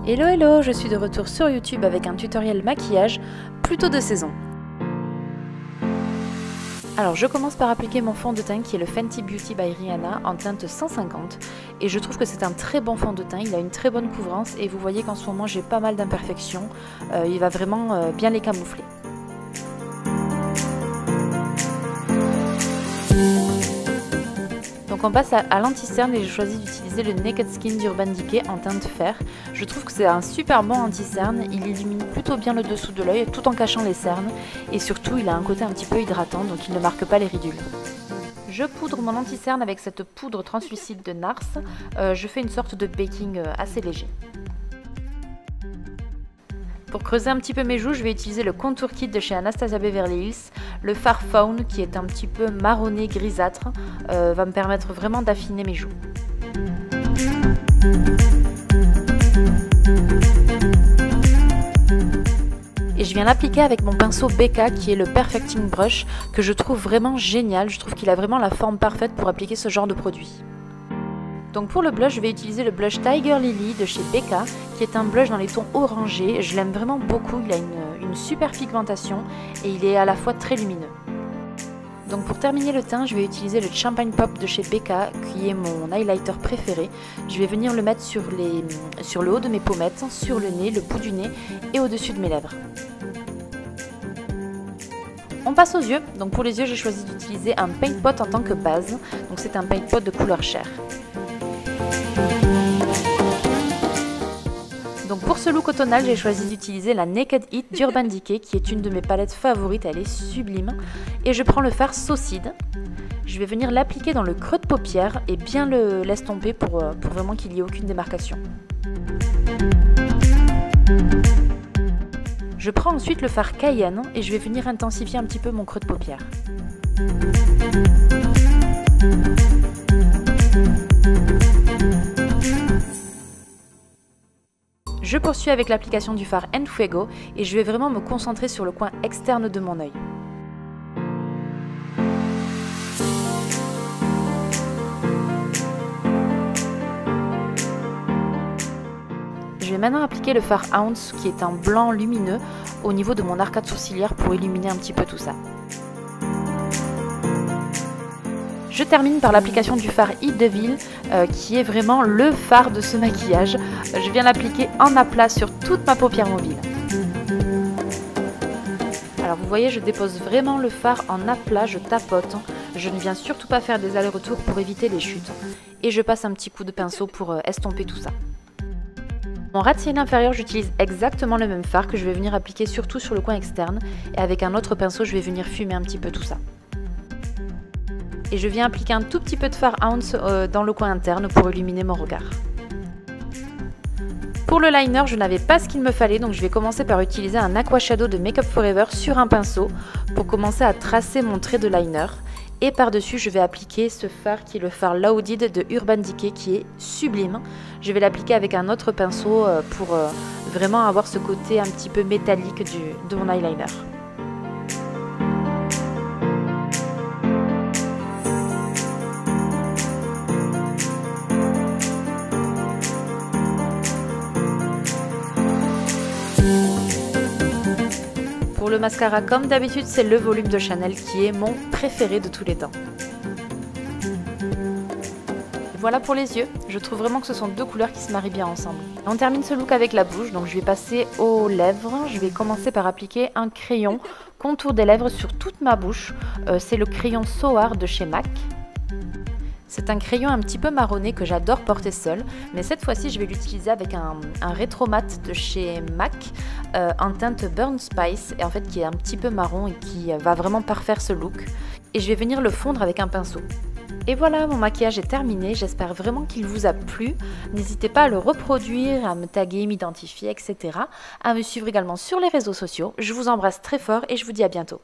Hello hello, je suis de retour sur YouTube avec un tutoriel maquillage plutôt de saison. Alors je commence par appliquer mon fond de teint qui est le Fenty Beauty by Rihanna en teinte 150 et je trouve que c'est un très bon fond de teint, il a une très bonne couvrance et vous voyez qu'en ce moment j'ai pas mal d'imperfections, il va vraiment bien les camoufler. Donc on passe à l'anti-cerne et j'ai choisi d'utiliser le Naked Skin d'Urban Decay en teinte fer. Je trouve que c'est un super bon anti-cerne, il illumine plutôt bien le dessous de l'œil tout en cachant les cernes et surtout il a un côté un petit peu hydratant donc il ne marque pas les ridules. Je poudre mon anti-cerne avec cette poudre translucide de NARS, je fais une sorte de baking assez léger. Pour creuser un petit peu mes joues, je vais utiliser le Contour Kit de chez Anastasia Beverly Hills. Le fard Fawn qui est un petit peu marronné grisâtre va me permettre vraiment d'affiner mes joues. Et je viens l'appliquer avec mon pinceau BK qui est le Perfecting Brush que je trouve vraiment génial. Je trouve qu'il a vraiment la forme parfaite pour appliquer ce genre de produit. Donc pour le blush, je vais utiliser le blush Tiger Lily de chez BK, qui est un blush dans les tons orangés. Je l'aime vraiment beaucoup, il a une super pigmentation et il est à la fois très lumineux. Donc pour terminer le teint, je vais utiliser le Champagne Pop de chez BK, qui est mon highlighter préféré. Je vais venir le mettre sur le haut de mes pommettes, sur le nez, le bout du nez et au-dessus de mes lèvres. On passe aux yeux. Donc pour les yeux, j'ai choisi d'utiliser un Paint Pot en tant que base. Donc c'est un Paint Pot de couleur chair. Donc pour ce look automnal, j'ai choisi d'utiliser la Naked Heat d'Urban Decay qui est une de mes palettes favorites, elle est sublime. Et je prends le fard Saucide. Je vais venir l'appliquer dans le creux de paupière et bien le l'estomper pour vraiment qu'il n'y ait aucune démarcation. Je prends ensuite le fard Cayenne et je vais venir intensifier un petit peu mon creux de paupière. Je poursuis avec l'application du fard Enfuego et je vais vraiment me concentrer sur le coin externe de mon œil. Je vais maintenant appliquer le fard Ounce qui est un blanc lumineux au niveau de mon arcade sourcilière pour illuminer un petit peu tout ça. Je termine par l'application du fard Hit de Ville qui est vraiment le fard de ce maquillage. Je viens l'appliquer en aplat sur toute ma paupière mobile. Alors vous voyez, je dépose vraiment le fard en aplat, je tapote. Je ne viens surtout pas faire des allers-retours pour éviter les chutes. Et je passe un petit coup de pinceau pour estomper tout ça. Mon ras de cils inférieur, j'utilise exactement le même fard que je vais venir appliquer surtout sur le coin externe. Et avec un autre pinceau, je vais venir fumer un petit peu tout ça. Et je viens appliquer un tout petit peu de fard Ounce dans le coin interne pour illuminer mon regard. Pour le liner, je n'avais pas ce qu'il me fallait, donc je vais commencer par utiliser un Aqua Shadow de Make Up For Ever sur un pinceau pour commencer à tracer mon trait de liner. Et par-dessus, je vais appliquer ce fard qui est le fard Loaded de Urban Decay qui est sublime. Je vais l'appliquer avec un autre pinceau pour vraiment avoir ce côté un petit peu métallique de mon eyeliner. Pour le mascara, comme d'habitude, c'est le volume de Chanel qui est mon préféré de tous les temps. Voilà pour les yeux, je trouve vraiment que ce sont deux couleurs qui se marient bien ensemble. On termine ce look avec la bouche, donc je vais passer aux lèvres. Je vais commencer par appliquer un crayon contour des lèvres sur toute ma bouche. C'est le crayon Soar de chez MAC. C'est un crayon un petit peu marronné que j'adore porter seul, mais cette fois-ci je vais l'utiliser avec un rétro mat de chez MAC en teinte Burn Spice et en fait qui est un petit peu marron et qui va vraiment parfaire ce look. Et je vais venir le fondre avec un pinceau. Et voilà, mon maquillage est terminé, j'espère vraiment qu'il vous a plu. N'hésitez pas à le reproduire, à me taguer, m'identifier, etc. À me suivre également sur les réseaux sociaux. Je vous embrasse très fort et je vous dis à bientôt.